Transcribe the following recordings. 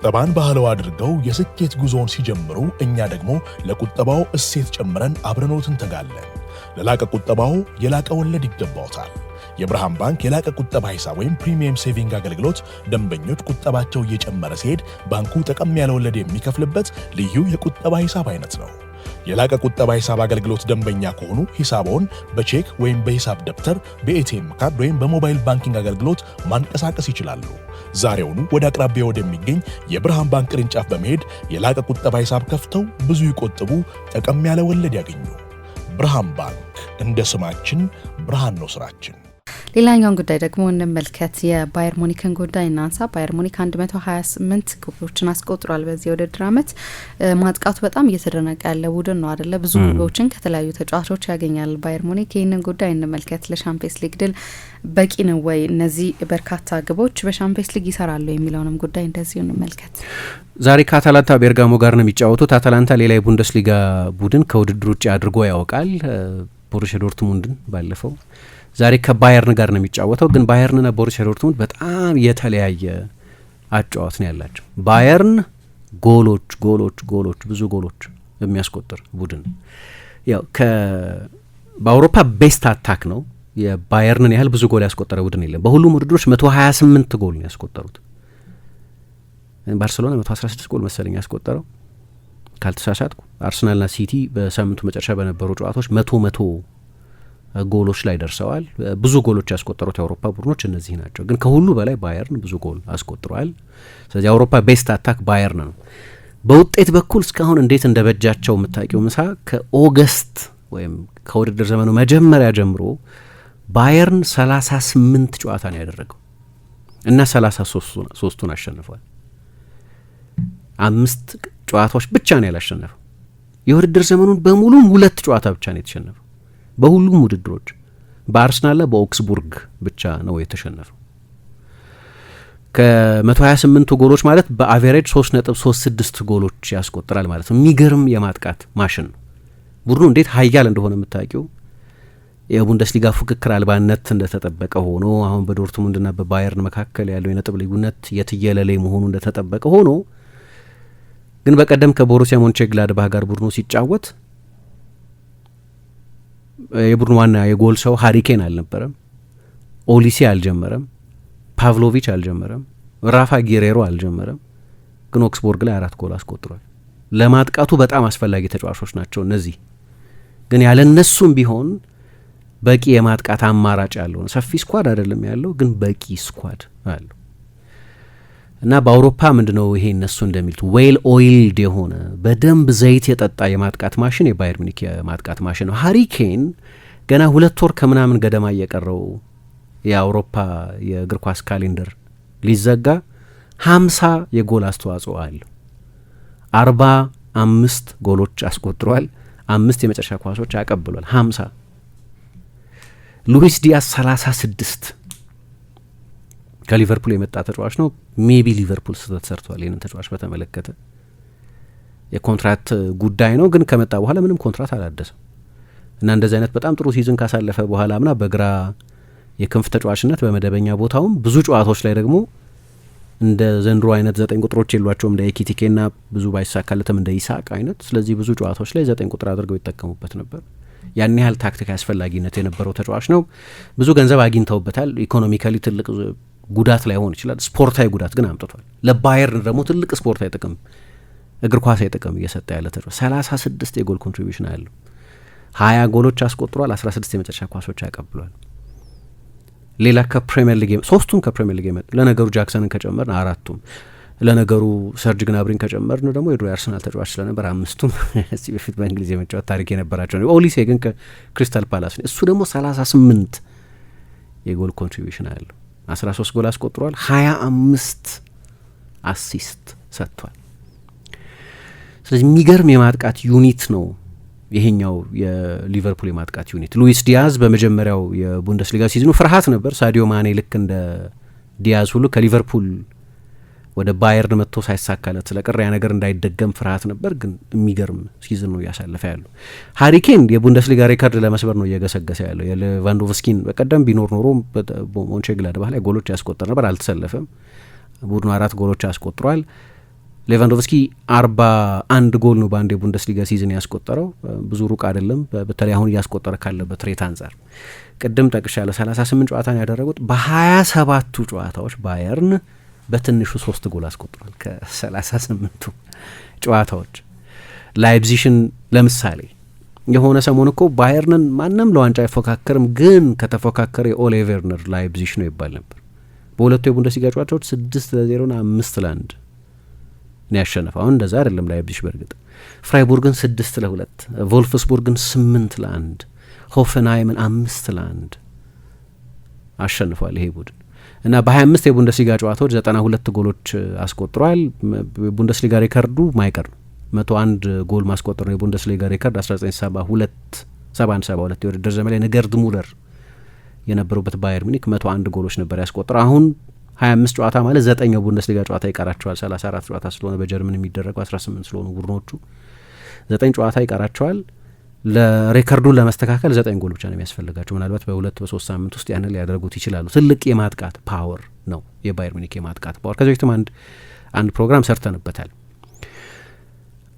ቁጠባን ባህላዊ አድርገው የስኬት ጉዞውን ሲጀምሩ እኛ ደግሞ ለቁጠባው እሴት ጨምረን አብረኖት እንተጋለን። ለላቀ ቁጠባው የላቀ ወለድ ይገባዎታል። የብርሃን ባንክ የላቀ ቁጠባ ሂሳብ ወይም ፕሪሚየም ሴቪንግ አገልግሎት ደንበኞች ቁጠባቸው እየጨመረ ሲሄድ ባንኩ ጠቀም ያለ ወለድ የሚከፍልበት ልዩ የቁጠባ ሂሳብ አይነት ነው። የላቀ ቁጠባ ሂሳብ አገልግሎት ደንበኛ ከሆኑ ሂሳቦን በቼክ ወይም በሂሳብ ደብተር፣ በኤቲኤም ካርድ ወይም በሞባይል ባንኪንግ አገልግሎት ማንቀሳቀስ ይችላሉ። ዛሬውኑ ወደ አቅራቢያ ወደሚገኝ የብርሃን ባንክ ቅርንጫፍ በመሄድ የላቀ ቁጠባ ሂሳብ ከፍተው ብዙ ይቆጥቡ፣ ጠቀም ያለ ወለድ ያገኙ። ብርሃን ባንክ፣ እንደ ስማችን ብርሃን ነው ስራችን። ሌላኛውን ጉዳይ ደግሞ እንመልከት። የባየር ሙኒክን ጉዳይ እናንሳ። ባየር ሙኒክ 128 ግቦችን አስቆጥሯል በዚህ የውድድር ዓመት። ማጥቃቱ በጣም እየተደነቀ ያለ ቡድን ነው አይደለ? ብዙ ግቦችን ከተለያዩ ተጫዋቾች ያገኛል ባየር ሙኒክ። ይህንን ጉዳይ እንመልከት። ለሻምፒየንስ ሊግ ድል በቂ ነው ወይ? እነዚህ በርካታ ግቦች በሻምፒየንስ ሊግ ይሰራሉ የሚለውንም ጉዳይ እንደዚሁ እንመልከት። ዛሬ ከአታላንታ ቤርጋሞ ጋር ነው የሚጫወቱት። አታላንታ ሌላ የቡንደስሊጋ ቡድን ከውድድር ውጭ አድርጎ ያውቃል። ቦሩሲያ ዶርትሙንድን ባለፈው ዛሬ ከባየርን ጋር ነው የሚጫወተው። ግን ባየርንና ቦሩሲያ ዶርትሙንድ በጣም የተለያየ አጫዋት ነው ያላቸው። ባየርን ጎሎች ብዙ ጎሎች የሚያስቆጥር ቡድን ያው በአውሮፓ ቤስት አታክ ነው። የባየርንን ያህል ብዙ ጎል ያስቆጠረ ቡድን የለም። በሁሉም ውድድሮች 128 ጎል ነው ያስቆጠሩት። ባርሴሎና 116 ጎል መሰለኝ ያስቆጠረው ካልተሳሳትኩ። አርሰናልና ሲቲ በሳምንቱ መጨረሻ በነበሩ ጨዋታዎች መቶ ጎሎች ላይ ደርሰዋል። ብዙ ጎሎች ያስቆጠሩት የአውሮፓ ቡድኖች እነዚህ ናቸው። ግን ከሁሉ በላይ ባየርን ብዙ ጎል አስቆጥሯል። ስለዚህ የአውሮፓ ቤስት አታክ ባየርን ነው። በውጤት በኩል እስካሁን እንዴት እንደበጃቸው የምታውቂው ምሳ ከኦገስት ወይም ከውድድር ዘመኑ መጀመሪያ ጀምሮ ባየርን 38 ጨዋታ ነው ያደረገው እና 33ቱን አሸንፏል። 5 ጨዋታዎች ብቻ ነው ያላሸነፈው። የውድድር ዘመኑን በሙሉ 2 ጨዋታ ብቻ ነው የተሸነፈው። በሁሉም ውድድሮች በአርሰናልና በኦክስቡርግ ብቻ ነው የተሸነፈው። ከ128ቱ ጎሎች ማለት በአቬሬጅ 3.36 ጎሎች ያስቆጥራል ማለት ነው። የሚገርም የማጥቃት ማሽን ነው። ቡድኑ እንዴት ሀያል እንደሆነ የምታውቂው። የቡንደስሊጋ ፉክክር አልባነት እንደተጠበቀ ሆኖ አሁን በዶርትሙንድና በባየርን መካከል ያለው የነጥብ ልዩነት የትየለሌ መሆኑ እንደተጠበቀ ሆኖ ግን በቀደም ከቦሩሲያ ሞንቼግላድባህ ጋር ቡድኑ ሲጫወት የቡድኑ ዋና የጎል ሰው ሃሪኬን አልነበረም፣ ኦሊሴ አልጀመረም፣ ፓቭሎቪች አልጀመረም፣ ራፋ ጌሬሮ አልጀመረም። ግን ኦክስቦርግ ላይ 4 ጎል አስቆጥሯል። ለማጥቃቱ በጣም አስፈላጊ ተጫዋቾች ናቸው እነዚህ። ግን ያለ እነሱም ቢሆን በቂ የማጥቃት አማራጭ ያለው ነው። ሰፊ ስኳድ አይደለም ያለው፣ ግን በቂ ስኳድ አለው እና በአውሮፓ ምንድነው ይሄ እነሱ እንደሚሉት ዌል ኦይልድ የሆነ በደንብ ዘይት የጠጣ የማጥቃት ማሽን የባየር ሙኒክ የማጥቃት ማሽን ነው። ሃሪኬን ገና 2 ወር ከምናምን ገደማ እየቀረው የአውሮፓ የእግር ኳስ ካሌንደር ሊዘጋ 50 የጎል አስተዋጽኦ አለው። 45 ጎሎች አስቆጥሯል። 5 የመጨረሻ ኳሶች አቀብሏል። 50 ሉዊስ ዲያስ 36 ከሊቨርፑል የመጣ ተጫዋች ነው። ሜቢ ሊቨርፑል ስህተት ሰርቷል ይህንን ተጫዋች በተመለከተ። የኮንትራት ጉዳይ ነው፣ ግን ከመጣ በኋላ ምንም ኮንትራት አላደሰም እና እንደዚህ አይነት በጣም ጥሩ ሲዝን ካሳለፈ በኋላ ምና በግራ የክንፍ ተጫዋችነት በመደበኛ ቦታውም ብዙ ጨዋታዎች ላይ ደግሞ እንደ ዘንድሮ አይነት 9 ቁጥሮች የሏቸውም እንደ ኤኪቲኬና ብዙ ባይሳካለትም እንደ ኢሳቅ አይነት። ስለዚህ ብዙ ጨዋታዎች ላይ 9 ቁጥር አድርገው ይጠቀሙበት ነበር። ያን ያህል ታክቲክ አስፈላጊነት የነበረው ተጫዋች ነው። ብዙ ገንዘብ አግኝተውበታል። ኢኮኖሚካሊ ትልቅ ጉዳት ላይ ሆን ይችላል። ስፖርታዊ ጉዳት ግን አምጥቷል። ለባየርን ደግሞ ትልቅ ስፖርታዊ ጥቅም፣ እግር ኳሳዊ ጥቅም እየሰጠ ያለ ተጫዋች 36 የጎል ኮንትሪቢዩሽን አለው። 20 ጎሎች አስቆጥሯል። 16 የመጨረሻ ኳሶች ያቀብሏል። ሌላ ከፕሪሚየር ሊግ 3ቱም ከፕሪሚየር ሊግ የመጡ ለነገሩ ጃክሰንን ከጨመርን 4ቱም፣ ለነገሩ ሰርጅ ግናብሪን ከጨመርን ደግሞ የድሮ የአርሰናል ተጫዋች ስለነበር 5ቱም እዚህ በፊት በእንግሊዝ የመጫወት ታሪክ የነበራቸው ነው። ኦሊሴ ግን ከክሪስታል ፓላስ ነው። እሱ ደግሞ 38 የጎል ኮንትሪቢዩሽን አለው። 13 ጎል አስቆጥሯል። 25 አሲስት ሰጥቷል። ስለዚህ የሚገርም የማጥቃት ዩኒት ነው ይሄኛው የሊቨርፑል የማጥቃት ዩኒት። ሉዊስ ዲያዝ በመጀመሪያው የቡንደስሊጋ ሲዝኑ ፍርሃት ነበር። ሳዲዮ ማኔ ልክ እንደ ዲያዝ ሁሉ ከሊቨርፑል ወደ ባየርን መጥቶ ሳይሳካለት ስለቀረ ያ ነገር እንዳይደገም ፍርሃት ነበር። ግን የሚገርም ሲዝን ነው እያሳለፈ ያለው። ሃሪኬን የቡንደስሊጋ ሬከርድ ለመስበር ነው እየገሰገሰ ያለው። የሌቫንዶቭስኪን በቀደም ቢኖር ኖሮ ሞንቼግላድባህ ላይ ጎሎች ያስቆጠር ነበር። አልተሰለፈም። ቡድኑ 4 ጎሎች አስቆጥሯል። ሌቫንዶቭስኪ 41 ጎል ነው በአንድ የቡንደስሊጋ ሲዝን ያስቆጠረው። ብዙ ሩቅ አይደለም፣ በተለይ አሁን እያስቆጠረ ካለበት ሬት አንጻር። ቅድም ጠቅሻለሁ 38 ጨዋታን ያደረጉት በ27ቱ ጨዋታዎች ባየርን በትንሹ 3 ጎል አስቆጥሯል። ከ38ቱ ጨዋታዎች ላይፕዚሽን ለምሳሌ የሆነ ሰሞን እኮ ባየርንን ማንም ለዋንጫ አይፎካከርም፣ ግን ከተፎካከረ የኦሌ ቬርነር ላይፕዚሽ ነው ይባል ነበር። በሁለቱ የቡንደስሊጋ ጨዋታዎች 6-0 ና 5-1 ነው ያሸነፈው። አሁን እንደዛ አይደለም ላይፕዚሽ። በእርግጥ ፍራይቡርግን 6-2፣ ቮልፍስቡርግን 8-1፣ ሆፈንሃይምን 5-1 አሸንፏል ይሄ ቡድን እና በ25 የቡንደስሊጋ ጨዋታዎች 92 ጎሎች አስቆጥሯል። ቡንደስሊጋ ሬከርዱ ማይቀር ነው 101 ጎል ማስቆጠር ነው። የቡንደስሊጋ ሬከርድ 1971-72 የውድድር ዘመን ላይ ነገርድ ሙለር የነበሩበት ባየር ሚኒክ 101 ጎሎች ነበር ያስቆጠረው። አሁን 25 ጨዋታ ማለት 9 ቡንደስሊጋ ጨዋታ ይቀራቸዋል። 34 ጨዋታ ስለሆነ በጀርመን የሚደረገው 18 ስለሆኑ ቡድኖቹ 9 ጨዋታ ይቀራቸዋል። ለሬከርዱን ለመስተካከል 9 ጎል ብቻ ነው የሚያስፈልጋቸው። ምናልባት በ2-3 ሳምንት ውስጥ ያንን ሊያደርጉት ይችላሉ። ትልቅ የማጥቃት ፓወር ነው የባየር ሚኒክ የማጥቃት ፓወር። ከዚህ በፊትም አንድ ፕሮግራም ሰርተንበታል።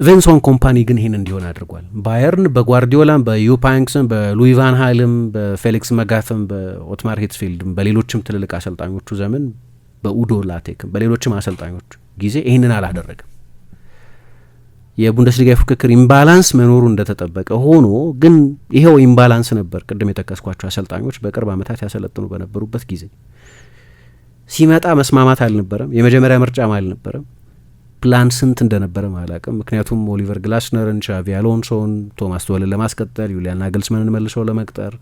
ቪንሰንት ኮምፓኒ ግን ይህን እንዲሆን አድርጓል። ባየርን በጓርዲዮላም በዩፓንክስም በሉዊ ቫን ሃልም በፌሊክስ መጋትም በኦትማር ሂትስፊልድም በሌሎችም ትልልቅ አሰልጣኞቹ ዘመን በኡዶ ላቴክም በሌሎችም አሰልጣኞች ጊዜ ይህንን አላደረገም። የቡንደስሊጋ የፉክክር ኢምባላንስ መኖሩ እንደተጠበቀ ሆኖ ግን ይሄው ኢምባላንስ ነበር። ቅድም የጠቀስኳቸው አሰልጣኞች በቅርብ ዓመታት ያሰለጥኑ በነበሩበት ጊዜ ሲመጣ መስማማት አልነበረም። የመጀመሪያ ምርጫም አልነበረም። ፕላን ስንት እንደነበረ አላውቅም። ምክንያቱም ኦሊቨር ግላስነርን፣ ሻቪ አሎንሶን፣ ቶማስ ቱኸልን ለማስቀጠል፣ ዩሊያን ናግልስማንን መልሰው ለመቅጠር፣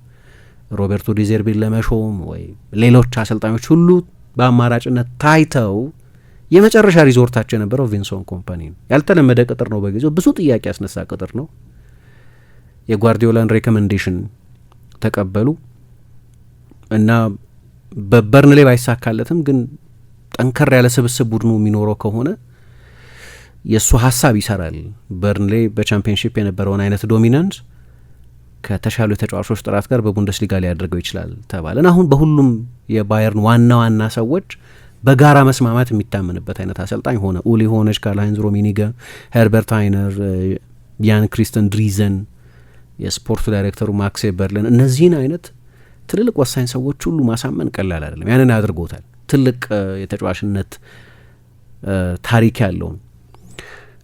ሮቤርቶ ዲዘርቢን ለመሾም ወይ ሌሎች አሰልጣኞች ሁሉ በአማራጭነት ታይተው የመጨረሻ ሪዞርታቸው የነበረው ቪንሰንት ኮምፓኒ ነው። ያልተለመደ ቅጥር ነው። በጊዜው ብዙ ጥያቄ ያስነሳ ቅጥር ነው። የጓርዲዮላን ሬኮሜንዴሽን ተቀበሉ እና በበርንሌ ባይሳካለትም ግን ጠንከር ያለ ስብስብ ቡድኑ የሚኖረው ከሆነ የእሱ ሀሳብ ይሰራል። በርንሌ በቻምፒየንሺፕ የነበረውን አይነት ዶሚናንስ ከተሻሉ የተጫዋቾች ጥራት ጋር በቡንደስሊጋ ሊያደርገው ይችላል ተባለን። አሁን በሁሉም የባየርን ዋና ዋና ሰዎች በጋራ መስማማት የሚታመንበት አይነት አሰልጣኝ ሆነ። ኡሊ ሆነች፣ ካርል-ሃይንዝ ሩሚኒገ፣ ሄርበርት ሃይነር፣ ያን ክሪስተን ድሪዘን፣ የስፖርት ዳይሬክተሩ ማክስ ኤበርለን፣ እነዚህን አይነት ትልልቅ ወሳኝ ሰዎች ሁሉ ማሳመን ቀላል አይደለም። ያንን አድርጎታል። ትልቅ የተጫዋችነት ታሪክ ያለውን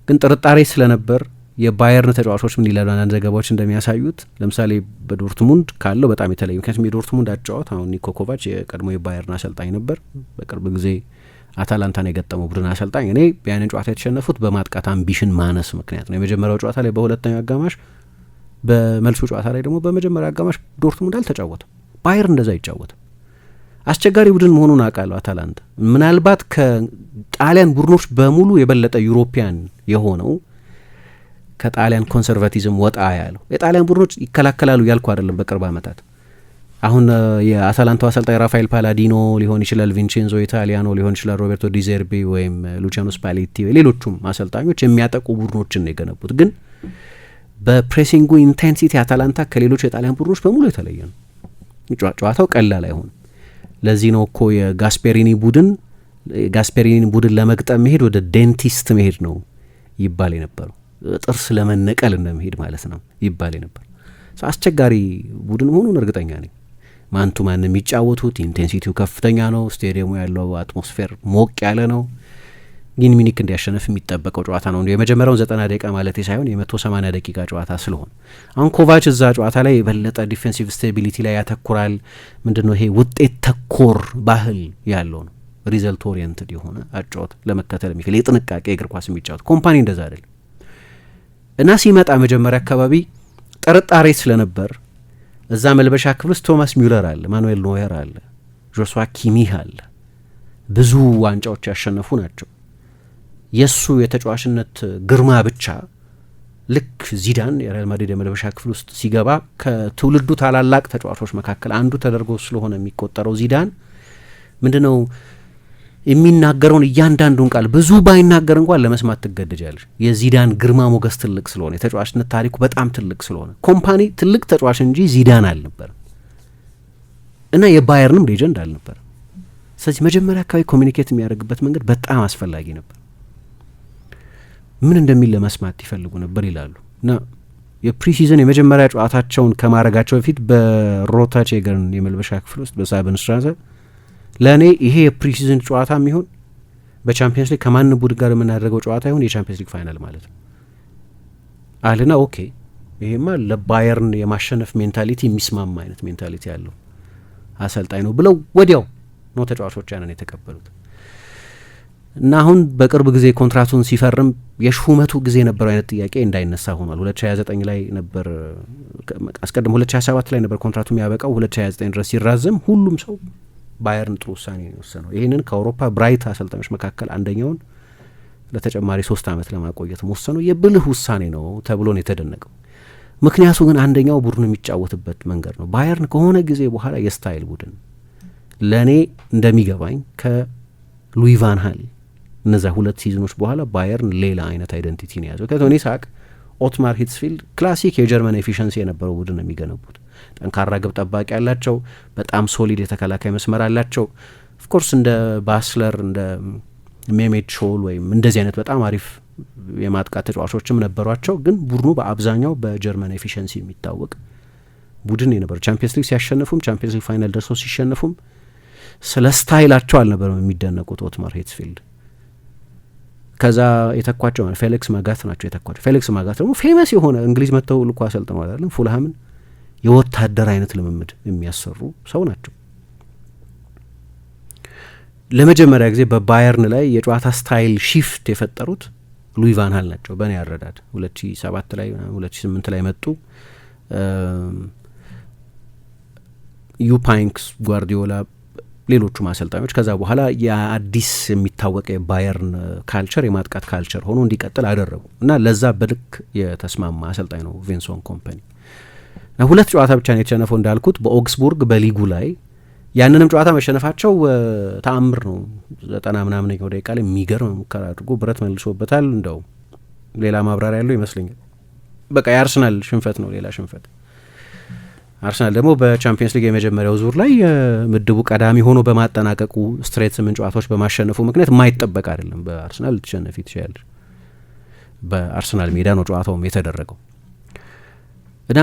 ግን ጥርጣሬ ስለነበር የባየርን ተጫዋቾች ምን ይላሉ አንዳንድ ዘገባዎች እንደሚያሳዩት፣ ለምሳሌ በዶርትሙንድ ካለው በጣም የተለየ። ምክንያቱም የዶርትሙንድ አጫዋት አሁን ኒኮ ኮቫች የቀድሞ የባየርን አሰልጣኝ ነበር። በቅርብ ጊዜ አታላንታን የገጠመው ቡድን አሰልጣኝ። እኔ ያንን ጨዋታ የተሸነፉት በማጥቃት አምቢሽን ማነስ ምክንያት ነው። የመጀመሪያው ጨዋታ ላይ በሁለተኛው አጋማሽ፣ በመልሱ ጨዋታ ላይ ደግሞ በመጀመሪያው አጋማሽ ዶርትሙንድ አልተጫወተም። ባየር እንደዛ አይጫወትም። አስቸጋሪ ቡድን መሆኑን አውቃለሁ። አታላንታ ምናልባት ከጣሊያን ቡድኖች በሙሉ የበለጠ ዩሮፒያን የሆነው ከጣሊያን ኮንሰርቫቲዝም ወጣ ያለው። የጣሊያን ቡድኖች ይከላከላሉ ያልኩ አይደለም። በቅርብ ዓመታት አሁን የአታላንታው አሰልጣኝ ራፋኤል ፓላዲኖ ሊሆን ይችላል፣ ቪንቼንዞ ኢታሊያኖ ሊሆን ይችላል፣ ሮቤርቶ ዲዘርቢ ወይም ሉቺያኖ ስፓሌቲ፣ ሌሎቹም አሰልጣኞች የሚያጠቁ ቡድኖችን ነው የገነቡት። ግን በፕሬሲንጉ ኢንቴንሲቲ አታላንታ ከሌሎች የጣሊያን ቡድኖች በሙሉ የተለየ ነው። ጨዋታው ቀላል አይሆንም። ለዚህ ነው እኮ የጋስፔሪኒ ቡድን ለመግጠም መሄድ ወደ ዴንቲስት መሄድ ነው ይባል የነበረው። ጥርስ ለመነቀል እንደመሄድ ማለት ነው ይባል የነበር። አስቸጋሪ ቡድን መሆኑን እርግጠኛ ነኝ። ማንቱ ማን የሚጫወቱት ኢንቴንሲቲው ከፍተኛ ነው። ስቴዲየሙ ያለው አትሞስፌር ሞቅ ያለ ነው። ግን ሚኒክ እንዲያሸነፍ የሚጠበቀው ጨዋታ ነው። የመጀመሪያውን 90 ደቂቃ ማለት ሳይሆን የ180 ደቂቃ ጨዋታ ስለሆነ አሁን ኮቫች እዛ ጨዋታ ላይ የበለጠ ዲፌንሲቭ ስቴቢሊቲ ላይ ያተኩራል። ምንድነው ይሄ ውጤት ተኮር ባህል ያለው ነው። ሪዘልት ኦሪየንትድ የሆነ አጫወት ለመከተል የሚችል የጥንቃቄ እግር ኳስ የሚጫወት ኮምፓኒ እንደዛ አይደለም እና ሲመጣ መጀመሪያ አካባቢ ጥርጣሬ ስለነበር እዛ መልበሻ ክፍል ውስጥ ቶማስ ሚውለር አለ፣ ማኑኤል ኖየር አለ፣ ጆስዋ ኪሚህ አለ። ብዙ ዋንጫዎች ያሸነፉ ናቸው። የሱ የተጫዋችነት ግርማ ብቻ ልክ ዚዳን የሪያል ማድሪድ የመልበሻ ክፍል ውስጥ ሲገባ ከትውልዱ ታላላቅ ተጫዋቾች መካከል አንዱ ተደርጎ ስለሆነ የሚቆጠረው ዚዳን ምንድነው የሚናገረውን እያንዳንዱን ቃል ብዙ ባይናገር እንኳን ለመስማት ትገደጃለሽ። የዚዳን ግርማ ሞገስ ትልቅ ስለሆነ የተጫዋችነት ታሪኩ በጣም ትልቅ ስለሆነ ኮምፓኒ ትልቅ ተጫዋች እንጂ ዚዳን አልነበረም እና የባየርንም ሌጀንድ አልነበረም። ስለዚህ መጀመሪያ አካባቢ ኮሚኒኬት የሚያደርግበት መንገድ በጣም አስፈላጊ ነበር። ምን እንደሚል ለመስማት ይፈልጉ ነበር ይላሉ። እና የፕሪሲዝን የመጀመሪያ ጨዋታቸውን ከማድረጋቸው በፊት በሮታ ቼገርን የመልበሻ ክፍል ውስጥ በሳበን ስትራዘ ለእኔ ይሄ የፕሪሲዝን ጨዋታ የሚሆን በቻምፒየንስ ሊግ ከማንም ቡድን ጋር የምናደርገው ጨዋታ ይሁን የቻምፒየንስ ሊግ ፋይናል ማለት ነው አለና ኦኬ ይሄማ ለባየርን የማሸነፍ ሜንታሊቲ የሚስማማ አይነት ሜንታሊቲ ያለው አሰልጣኝ ነው ብለው ወዲያው ነው ተጫዋቾች ያንን የተቀበሉት። እና አሁን በቅርብ ጊዜ ኮንትራቱን ሲፈርም የሹመቱ ጊዜ የነበረው አይነት ጥያቄ እንዳይነሳ ሆኗል። 2029 ላይ ነበር፣ አስቀድሞ 2027 ላይ ነበር ኮንትራቱ የሚያበቃው። 2029 ድረስ ሲራዘም ሁሉም ሰው ባየርን ጥሩ ውሳኔ ነው የወሰነው። ይህንን ከአውሮፓ ብራይት አሰልጣኞች መካከል አንደኛውን ለተጨማሪ 3 ዓመት ለማቆየት መወሰኑ የብልህ ውሳኔ ነው ተብሎ ነው የተደነቀው። ምክንያቱ ግን አንደኛው ቡድኑ የሚጫወትበት መንገድ ነው። ባየርን ከሆነ ጊዜ በኋላ የስታይል ቡድን ለእኔ እንደሚገባኝ ከሉዊ ቫን ሃል እነዛ 2 ሲዝኖች በኋላ ባየርን ሌላ አይነት አይደንቲቲ ነው የያዘው። ከቶኒ ሳቅ፣ ኦትማር ሂትስፊልድ ክላሲክ የጀርመን ኤፊሽንሲ የነበረው ቡድን ነው የሚገነቡት። ጠንካራ ግብ ጠባቂ ያላቸው፣ በጣም ሶሊድ የተከላካይ መስመር አላቸው። ኦፍኮርስ እንደ ባስለር እንደ ሜሜድ ሾል ወይም እንደዚህ አይነት በጣም አሪፍ የማጥቃት ተጫዋቾችም ነበሯቸው። ግን ቡድኑ በአብዛኛው በጀርመን ኤፊሽንሲ የሚታወቅ ቡድን የነበሩ ቻምፒየንስ ሊግ ሲያሸንፉም ቻምፒየንስ ሊግ ፋይናል ደርሰው ሲሸንፉም ስለ ስታይላቸው አልነበረም የሚደነቁት ኦትማር ሂትስፊልድ። ከዛ የተኳቸው ፌሊክስ ማጋት ናቸው የተኳቸው። ፌሊክስ ማጋት ደግሞ ፌመስ የሆነ እንግሊዝ መጥተው ልኮ አሰልጥነዋል አይደለም፣ ፉልሃምን የወታደር አይነት ልምምድ የሚያሰሩ ሰው ናቸው። ለመጀመሪያ ጊዜ በባየርን ላይ የጨዋታ ስታይል ሺፍት የፈጠሩት ሉዊ ቫን ሃል ናቸው በእኔ አረዳድ። 2007 ላይ 2008 ላይ መጡ። ዩፓይንክስ፣ ጓርዲዮላ፣ ሌሎቹም አሰልጣኞች ከዛ በኋላ የአዲስ የሚታወቀ የባየርን ካልቸር የማጥቃት ካልቸር ሆኖ እንዲቀጥል አደረጉ እና ለዛ በልክ የተስማማ አሰልጣኝ ነው ቪንሶን ኮምፓኒ። እና 2 ጨዋታ ብቻ ነው የተሸነፈው እንዳልኩት በኦግስቡርግ በሊጉ ላይ። ያንንም ጨዋታ መሸነፋቸው ተአምር ነው። 90 ምናምን ደቂቃ ላይ የሚገርም ሙከራ አድርጎ ብረት መልሶበታል። እንደው ሌላ ማብራሪያ ያለው ይመስለኛል። በቃ የአርሰናል ሽንፈት ነው፣ ሌላ ሽንፈት። አርሰናል ደግሞ በቻምፒየንስ ሊግ የመጀመሪያው ዙር ላይ ምድቡ ቀዳሚ ሆኖ በማጠናቀቁ ስትሬት 8 ጨዋታዎች በማሸነፉ ምክንያት የማይጠበቅ አይደለም። በአርሰናል ልትሸነፊ ትችላለች። በአርሰናል ሜዳ ነው ጨዋታውም የተደረገው እና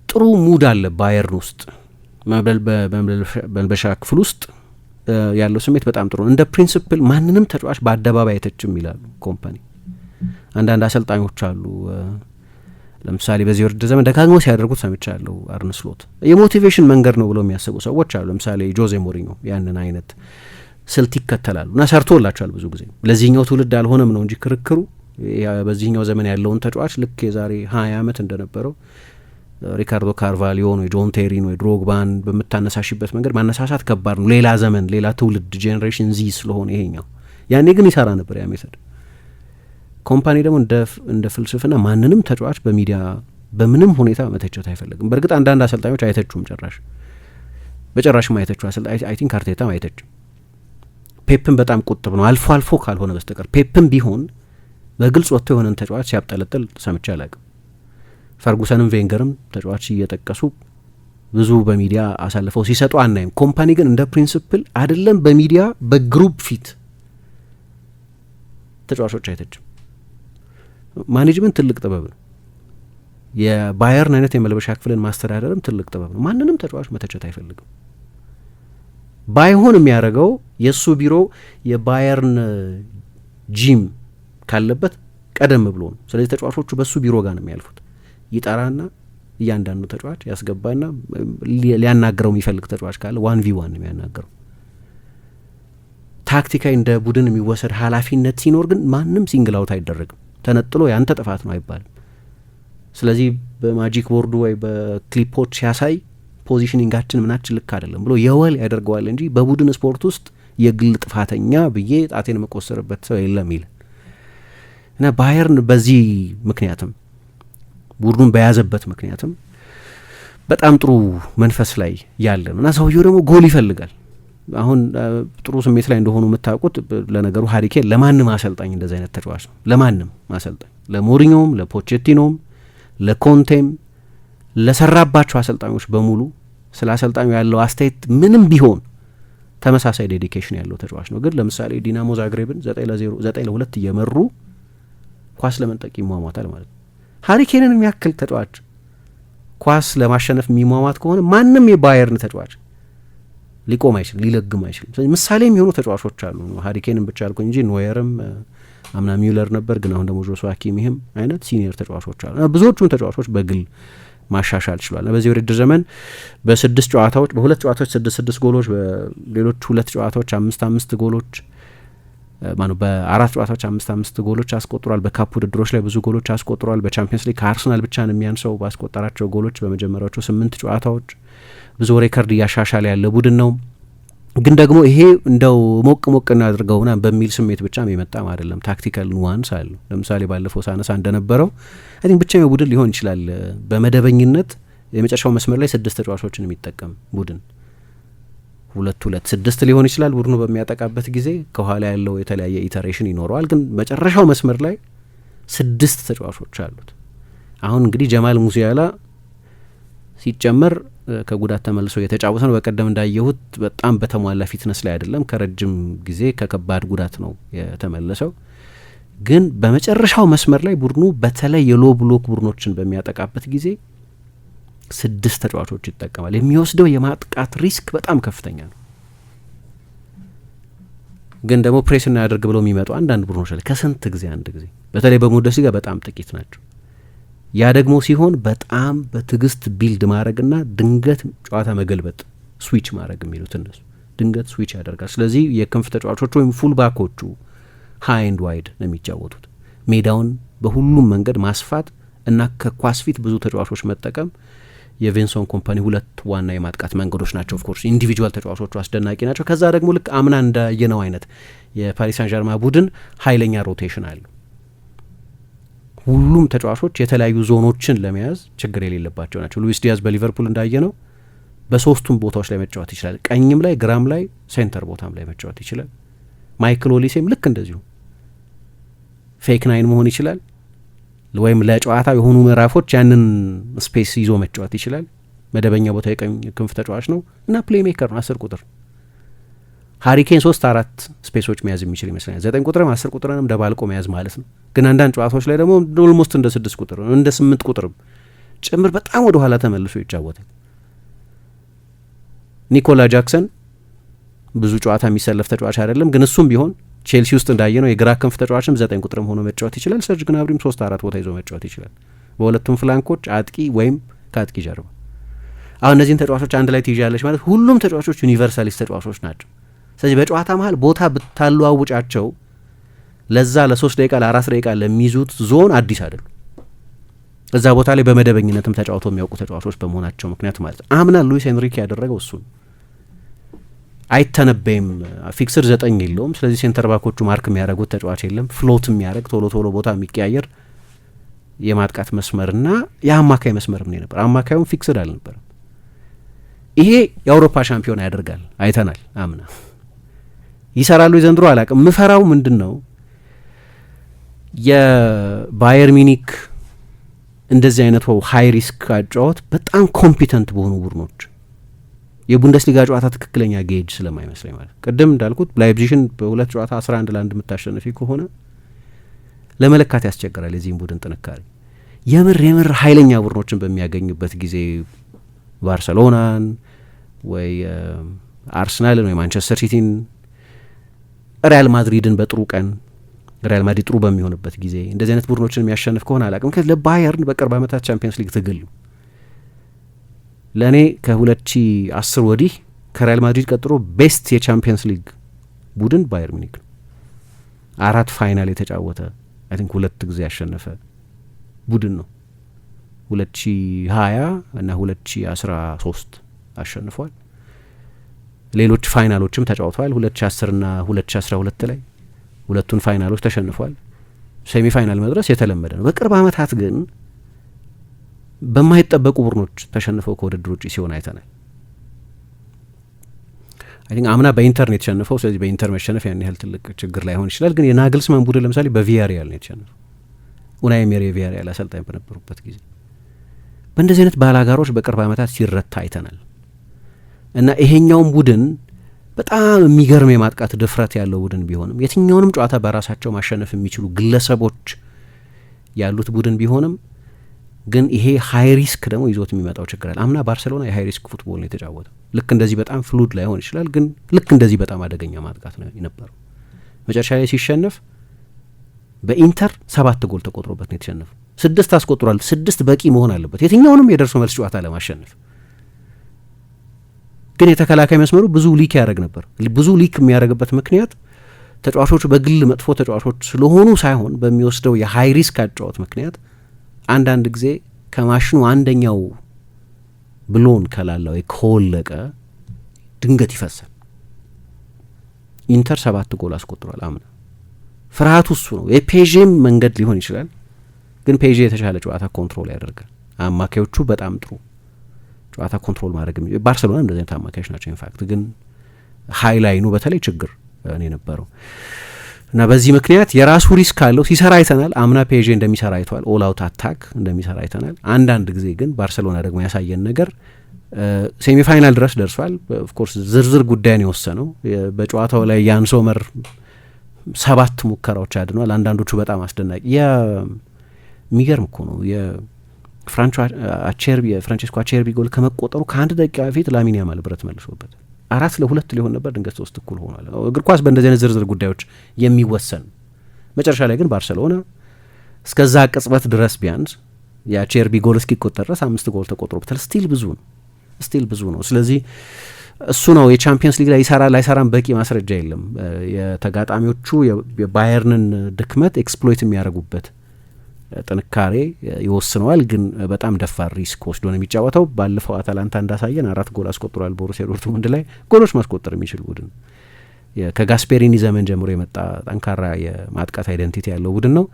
ጥሩ ሙድ አለ ባየርን ውስጥ በመልበሻ ክፍል ውስጥ ያለው ስሜት በጣም ጥሩ ነው። እንደ ፕሪንሲፕል ማንንም ተጫዋች በአደባባይ አይተችም ይላሉ ኮምፓኒ። አንዳንድ አሰልጣኞች አሉ ለምሳሌ በዚህ ውድድር ዘመን ደጋግሞ ሲያደርጉት ሰምቻለሁ። አርነ ስሎት የሞቲቬሽን መንገድ ነው ብለው የሚያስቡ ሰዎች አሉ። ለምሳሌ ጆዜ ሞሪኞ ያንን አይነት ስልት ይከተላሉ እና ሰርቶላቸዋል ብዙ ጊዜ። ለዚህኛው ትውልድ አልሆነም ነው እንጂ ክርክሩ በዚህኛው ዘመን ያለውን ተጫዋች ልክ የዛሬ 20 ዓመት እንደነበረው ሪካርዶ ካርቫሊዮን ወይ ጆን ቴሪን ወይ ድሮግባን በምታነሳሽበት መንገድ ማነሳሳት ከባድ ነው። ሌላ ዘመን ሌላ ትውልድ ጄኔሬሽን ዚ ስለሆነ ይሄኛው ያኔ ግን ይሰራ ነበር ያ ሜተድ። ኮምፓኒ ደግሞ እንደ ፍልስፍና ማንንም ተጫዋች በሚዲያ በምንም ሁኔታ መተቸት አይፈልግም። በእርግጥ አንዳንድ አሰልጣኞች አይተቹም፣ በጭራሽም አይተቹ አሰልጣኝ አይ ቲንክ አርቴታም አይተችም። ፔፕን በጣም ቁጥብ ነው አልፎ አልፎ ካልሆነ በስተቀር። ፔፕን ቢሆን በግልጽ ወጥቶ የሆነን ተጫዋች ሲያብጠለጥል ሰምቼ አላውቅም። ፈርጉሰንም ቬንገርም ተጫዋች እየጠቀሱ ብዙ በሚዲያ አሳልፈው ሲሰጡ አናይም። ኮምፓኒ ግን እንደ ፕሪንሲፕል አይደለም በሚዲያ በግሩፕ ፊት ተጫዋቾች አይተችም። ማኔጅመንት ትልቅ ጥበብ ነው። የባየርን አይነት የመልበሻ ክፍልን ማስተዳደርም ትልቅ ጥበብ ነው። ማንንም ተጫዋች መተቸት አይፈልግም። ባይሆን የሚያደርገው የእሱ ቢሮ የባየርን ጂም ካለበት ቀደም ብሎ ነው። ስለዚህ ተጫዋቾቹ በእሱ ቢሮ ጋር ነው የሚያልፉት። ይጠራና እያንዳንዱ ተጫዋች ያስገባና ሊያናግረው የሚፈልግ ተጫዋች ካለ 1v1 ነው የሚያናግረው። ታክቲካዊ እንደ ቡድን የሚወሰድ ኃላፊነት ሲኖር ግን ማንም ሲንግል አውት አይደረግም። ተነጥሎ ያንተ ጥፋት ነው አይባልም። ስለዚህ በማጂክ ቦርዱ ወይ በክሊፖች ሲያሳይ ፖዚሽኒንጋችን ምናችን ልክ አይደለም ብሎ የወል ያደርገዋል እንጂ በቡድን ስፖርት ውስጥ የግል ጥፋተኛ ብዬ ጣቴን መቆሰርበት ሰው የለም ይል እና ባየርን በዚህ ምክንያትም ቡድኑን በያዘበት ምክንያትም በጣም ጥሩ መንፈስ ላይ ያለ ነው እና ሰውየው ደግሞ ጎል ይፈልጋል። አሁን ጥሩ ስሜት ላይ እንደሆኑ የምታውቁት ለነገሩ ሀሪኬን ለማንም አሰልጣኝ እንደዚህ አይነት ተጫዋች ነው። ለማንም አሰልጣኝ ለሞሪኞም፣ ለፖቼቲኖም፣ ለኮንቴም ለሰራባቸው አሰልጣኞች በሙሉ ስለ አሰልጣኙ ያለው አስተያየት ምንም ቢሆን ተመሳሳይ ዴዲኬሽን ያለው ተጫዋች ነው። ግን ለምሳሌ ዲናሞ ዛግሬብን 9-2 እየመሩ ኳስ ለመንጠቅ ይሟሟታል ማለት ነው። ሃሪኬንን የሚያክል ተጫዋች ኳስ ለማሸነፍ የሚሟሟት ከሆነ ማንም የባየርን ተጫዋች ሊቆም አይችልም፣ ሊለግም አይችልም። ስለዚህ ምሳሌ የሚሆኑ ተጫዋቾች አሉ። ሃሪኬንን ብቻ ያልኩ እንጂ ኖየርም አምና ሚውለር ነበር፣ ግን አሁን ደግሞ ጆሹዋ ኪሚህም አይነት ሲኒየር ተጫዋቾች አሉ። ብዙዎቹን ተጫዋቾች በግል ማሻሻል ችሏል። በዚህ ውድድር ዘመን በ6 ጨዋታዎች በ2 ጨዋታዎች 6 ጎሎች፣ በሌሎች 2 ጨዋታዎች 5 ጎሎች በ4 ጨዋታዎች 5 ጎሎች አስቆጥሯል። በካፕ ውድድሮች ላይ ብዙ ጎሎች አስቆጥሯል። በቻምፒየንስ ሊግ ከአርሰናል ብቻ ነው የሚያንሰው ባስቆጠራቸው ጎሎች በመጀመሪያዎቹ 8 ጨዋታዎች። ብዙ ሬከርድ እያሻሻለ ያለ ቡድን ነው። ግን ደግሞ ይሄ እንደው ሞቅ እናድርገውና በሚል ስሜት ብቻ የመጣም አይደለም። ታክቲካል ኑዋንስ አለው። ለምሳሌ ባለፈው ሳነሳ እንደነበረው አይ ቲንክ ብቻኛው ቡድን ሊሆን ይችላል በመደበኝነት የመጨረሻው መስመር ላይ 6 ተጫዋቾችን የሚጠቀም ቡድን 2-2-6 ሊሆን ይችላል ቡድኑ በሚያጠቃበት ጊዜ። ከኋላ ያለው የተለያየ ኢተሬሽን ይኖረዋል። ግን መጨረሻው መስመር ላይ 6 ተጫዋቾች አሉት። አሁን እንግዲህ ጀማል ሙሲያላ ሲጨመር ከጉዳት ተመልሶ የተጫወተ ነው። በቀደም እንዳየሁት በጣም በተሟላ ፊትነስ ላይ አይደለም። ከረጅም ጊዜ ከከባድ ጉዳት ነው የተመለሰው። ግን በመጨረሻው መስመር ላይ ቡድኑ በተለይ የሎ ብሎክ ቡድኖችን በሚያጠቃበት ጊዜ 6 ተጫዋቾች ይጠቀማል። የሚወስደው የማጥቃት ሪስክ በጣም ከፍተኛ ነው። ግን ደግሞ ፕሬስ እናያደርግ ብለው የሚመጡ አንዳንድ ቡድኖች አለ ከስንት ጊዜ አንድ ጊዜ፣ በተለይ በቡንደስሊጋ በጣም ጥቂት ናቸው። ያ ደግሞ ሲሆን በጣም በትዕግስት ቢልድ ማድረግና ድንገት ጨዋታ መገልበጥ ስዊች ማድረግ የሚሉት እነሱ ድንገት ስዊች ያደርጋል። ስለዚህ የክንፍ ተጫዋቾቹ ወይም ፉል ባኮቹ ሃይ ኤንድ ዋይድ ነው የሚጫወቱት። ሜዳውን በሁሉም መንገድ ማስፋት እና ከኳስ ፊት ብዙ ተጫዋቾች መጠቀም የቪንሰንት ኮምፓኒ 2 ዋና የማጥቃት መንገዶች ናቸው። ኦፍኮርስ ኢንዲቪጁዋል ተጫዋቾቹ አስደናቂ ናቸው። ከዛ ደግሞ ልክ አምና እንዳየነው አይነት የፓሪስ ሳን ዠርማ ቡድን ኃይለኛ ሮቴሽን አለው። ሁሉም ተጫዋቾች የተለያዩ ዞኖችን ለመያዝ ችግር የሌለባቸው ናቸው። ሉዊስ ዲያዝ በሊቨርፑል እንዳየነው በ3ቱም ቦታዎች ላይ መጫወት ይችላል። ቀኝም ላይ፣ ግራም ላይ፣ ሴንተር ቦታም ላይ መጫወት ይችላል። ማይክል ኦሊሴም ልክ እንደዚሁ ፌክ ናይን መሆን ይችላል፣ ወይም ለጨዋታ የሆኑ ምዕራፎች ያንን ስፔስ ይዞ መጫወት ይችላል። መደበኛ ቦታ የቀኝ ክንፍ ተጫዋች ነው እና ፕሌይ ሜከር ነው። 10 ቁጥር ሃሪኬን 3-4 ስፔሶች መያዝ የሚችል ይመስለኛል። 9 ቁጥርም 10 ቁጥርንም ደባልቆ መያዝ ማለት ነው። ግን አንዳንድ ጨዋታዎች ላይ ደግሞ ኦልሞስት እንደ 6 ቁጥር እንደ 8 ቁጥርም ጭምር በጣም ወደ ኋላ ተመልሶ ይጫወታል። ኒኮላ ጃክሰን ብዙ ጨዋታ የሚሰለፍ ተጫዋች አይደለም፣ ግን እሱም ቢሆን ቼልሲ ውስጥ እንዳየ ነው የግራ ክንፍ ተጫዋችም 9 ቁጥርም ሆኖ መጫወት ይችላል። ሰርጅ ግናብሪም 3-4 ቦታ ይዞ መጫወት ይችላል። በሁለቱም ፍላንኮች አጥቂ ወይም ከአጥቂ ጀርባ። አሁን እነዚህን ተጫዋቾች አንድ ላይ ትይዣለች ማለት ሁሉም ተጫዋቾች ዩኒቨርሳሊስት ተጫዋቾች ናቸው። ስለዚህ በጨዋታ መሀል ቦታ ብታለዋውጫቸው ለዛ ለ3 ደቂቃ ለ4 ደቂቃ ለሚይዙት ዞን አዲስ አይደሉም። እዛ ቦታ ላይ በመደበኝነትም ተጫውተው የሚያውቁ ተጫዋቾች በመሆናቸው ምክንያት ማለት ነው። አምና ሉዊስ ኤንሪኬ ያደረገው እሱን አይተነበይም። ፊክስድ 9 የለውም። ስለዚህ ሴንተር ባኮቹ ማርክ የሚያደርጉት ተጫዋች የለም። ፍሎት የሚያደርግ ቶሎ ቦታ የሚቀያየር የማጥቃት መስመርና የአማካይ መስመርም ነው ነበር። አማካዩም ፊክስድ አልነበረም። ይሄ የአውሮፓ ሻምፒዮና ያደርጋል አይተናል። አምና ይሰራሉ ዘንድሮ አላቅም። ምፈራው ምንድን ነው የባየር ሚኒክ እንደዚህ አይነት ሀይ ሪስክ አጫወት በጣም ኮምፒተንት በሆኑ ቡድኖች የቡንደስሊጋ ጨዋታ ትክክለኛ ጌጅ ስለማይመስለኝ ማለት ቅድም እንዳልኩት ላይፕዚሽን በ2 ጨዋታ 11-1 የምታሸንፊ ከሆነ ለመለካት ያስቸግራል የዚህም ቡድን ጥንካሬ። የምር ኃይለኛ ቡድኖችን በሚያገኙበት ጊዜ ባርሰሎናን ወይ አርሰናልን ወይ ማንቸስተር ሲቲን፣ ሪያል ማድሪድን በጥሩ ቀን ሪያል ማድሪድ ጥሩ በሚሆንበት ጊዜ እንደዚህ አይነት ቡድኖችን የሚያሸንፍ ከሆነ አላቅም። ለባየርን በቅርብ ዓመታት ቻምፒየንስ ሊግ ትግል ነው። ለእኔ ከ2010 ወዲህ ከሪያል ማድሪድ ቀጥሎ ቤስት የቻምፒየንስ ሊግ ቡድን ባየር ሚኒክ ነው። 4 ፋይናል የተጫወተ አይ ቲንክ 2 ጊዜ ያሸነፈ ቡድን ነው። 2020 እና 2013 አሸንፏል። ሌሎች ፋይናሎችም ተጫውተዋል። 2010 እና 2012 ላይ 2ቱን ፋይናሎች ተሸንፏል። ሴሚ ፋይናል መድረስ የተለመደ ነው። በቅርብ ዓመታት ግን በማይጠበቁ ቡድኖች ተሸንፈው ከውድድር ውጭ ሲሆን አይተናል። አይ ቲንክ አምና በኢንተር ነው የተሸነፈው። ስለዚህ በኢንተር መሸነፍ ያን ያህል ትልቅ ችግር ላይሆን ይችላል። ግን የናግልስማን ቡድን ለምሳሌ በቪያሪያል ነው የተሸነፈው። ኡናይ ኤመሪ የቪያሪያል አሰልጣኝ በነበሩበት ጊዜ በእንደዚህ አይነት ባላጋሮች በቅርብ ዓመታት ሲረታ አይተናል። እና ይሄኛውም ቡድን በጣም የሚገርም የማጥቃት ድፍረት ያለው ቡድን ቢሆንም የትኛውንም ጨዋታ በራሳቸው ማሸነፍ የሚችሉ ግለሰቦች ያሉት ቡድን ቢሆንም ግን ይሄ ሃይ ሪስክ ደግሞ ይዞት የሚመጣው ችግር አለ። አምና ባርሴሎና የሃይ ሪስክ ፉትቦል ነው የተጫወተው። ልክ እንደዚህ በጣም ፍሉድ ላይሆን ይችላል፣ ግን ልክ እንደዚህ በጣም አደገኛ ማጥቃት ነው የነበረው። መጨረሻ ላይ ሲሸነፍ በኢንተር 7 ጎል ተቆጥሮበት ነው የተሸነፈው። 6 አስቆጥሯል። 6 በቂ መሆን አለበት የትኛውንም የደርሶ መልስ ጨዋታ ለማሸነፍ። ግን የተከላካይ መስመሩ ብዙ ሊክ ያደርግ ነበር። ብዙ ሊክ የሚያደርግበት ምክንያት ተጫዋቾቹ በግል መጥፎ ተጫዋቾች ስለሆኑ ሳይሆን በሚወስደው የሃይ ሪስክ አጫወት ምክንያት አንዳንድ ጊዜ ከማሽኑ አንደኛው ብሎን ከላላው ከወለቀ ድንገት ይፈሳል። ኢንተር 7 ጎል አስቆጥሯል አምና። ፍርሃቱ እሱ ነው። የፔዥም መንገድ ሊሆን ይችላል፣ ግን ፔዥ የተሻለ ጨዋታ ኮንትሮል ያደርጋል። አማካዮቹ በጣም ጥሩ ጨዋታ ኮንትሮል ማድረግ ባርሴሎና እንደዚህ አይነት አማካዮች ናቸው። ኢንፋክት ግን ሃይላይኑ በተለይ ችግር ነው የነበረው እና በዚህ ምክንያት የራሱ ሪስክ አለው። ሲሰራ አይተናል። አምና ፔዥ እንደሚሰራ አይተዋል። ኦል አውት አታክ እንደሚሰራ አይተናል። አንዳንድ ጊዜ ግን ባርሴሎና ደግሞ ያሳየን ነገር ሴሚፋይናል ድረስ ደርሷል። ኦፍኮርስ ዝርዝር ጉዳይን የወሰነው በጨዋታው ላይ ያን ሶመር 7 ሙከራዎች አድኗል። አንዳንዶቹ በጣም አስደናቂ የሚገርም እኮ ነው። የፍራንቼስኮ አቼርቢ ጎል ከመቆጠሩ ከ1 ደቂቃ በፊት ላሚን ያማል ብረት መልሶበት 4-2 ሊሆን ነበር። ድንገት 3 እኩል ሆኗል። እግር ኳስ በእንደዚህ አይነት ዝርዝር ጉዳዮች የሚወሰን መጨረሻ ላይ ግን ባርሴሎና እስከዛ ቅጽበት ድረስ ቢያንስ የአቼርቢ ጎል እስኪቆጠር ድረስ 5 ጎል ተቆጥሮበታል። ስቲል ብዙ ነው። ስለዚህ እሱ ነው የቻምፒየንስ ሊግ ላይ ይሰራል አይሰራም በቂ ማስረጃ የለም። የተጋጣሚዎቹ የባየርንን ድክመት ኤክስፕሎይት የሚያደርጉበት ጥንካሬ ይወስነዋል። ግን በጣም ደፋር ሪስክ ወስዶ ነው የሚጫወተው። ባለፈው አታላንታ እንዳሳየን 4 ጎል አስቆጥሯል። ቦሩሲያ ዶርትሙንድ ላይ ጎሎች ማስቆጠር የሚችል ቡድን ከጋስፔሪኒ ዘመን ጀምሮ የመጣ ጠንካራ የማጥቃት አይደንቲቲ ያለው ቡድን ነው።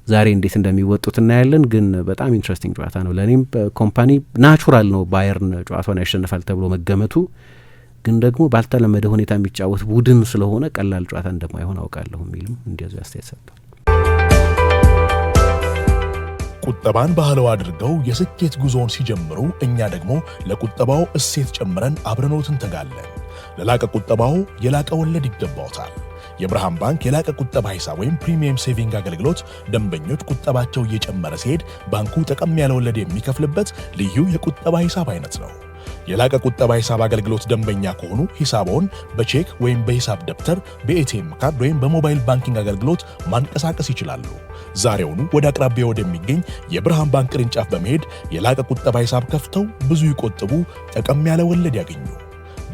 ዛሬ እንዴት እንደሚወጡት እናያለን። ግን በጣም ኢንትረስቲንግ ጨዋታ ነው። ለእኔም ኮምፓኒ ናቹራል ነው ባየርን ጨዋታውን ያሸንፋል ተብሎ መገመቱ። ግን ደግሞ ባልተለመደ ሁኔታ የሚጫወት ቡድን ስለሆነ ቀላል ጨዋታ እንደማይሆን አውቃለሁ የሚልም እንደዚሁ አስተያየት ሰጥቷል። ቁጠባን ባህለው አድርገው የስኬት ጉዞውን ሲጀምሩ እኛ ደግሞ ለቁጠባው እሴት ጨምረን አብረኖት እንተጋለን። ለላቀ ቁጠባው የላቀ ወለድ ይገባዎታል። የብርሃን ባንክ የላቀ ቁጠባ ሂሳብ ወይም ፕሪሚየም ሴቪንግ አገልግሎት ደንበኞች ቁጠባቸው እየጨመረ ሲሄድ ባንኩ ጠቀም ያለ ወለድ የሚከፍልበት ልዩ የቁጠባ ሂሳብ አይነት ነው። የላቀ ቁጠባ ሂሳብ አገልግሎት ደንበኛ ከሆኑ ሂሳቦን በቼክ ወይም በሂሳብ ደብተር፣ በኤቲኤም ካርድ ወይም በሞባይል ባንኪንግ አገልግሎት ማንቀሳቀስ ይችላሉ። ዛሬውኑ ወደ አቅራቢያ ወደሚገኝ የብርሃን ባንክ ቅርንጫፍ በመሄድ የላቀ ቁጠባ ሂሳብ ከፍተው ብዙ ይቆጥቡ፣ ጠቀም ያለ ወለድ ያገኙ።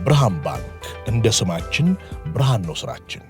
ብርሃን ባንክ፣ እንደ ስማችን ብርሃን ነው ስራችን።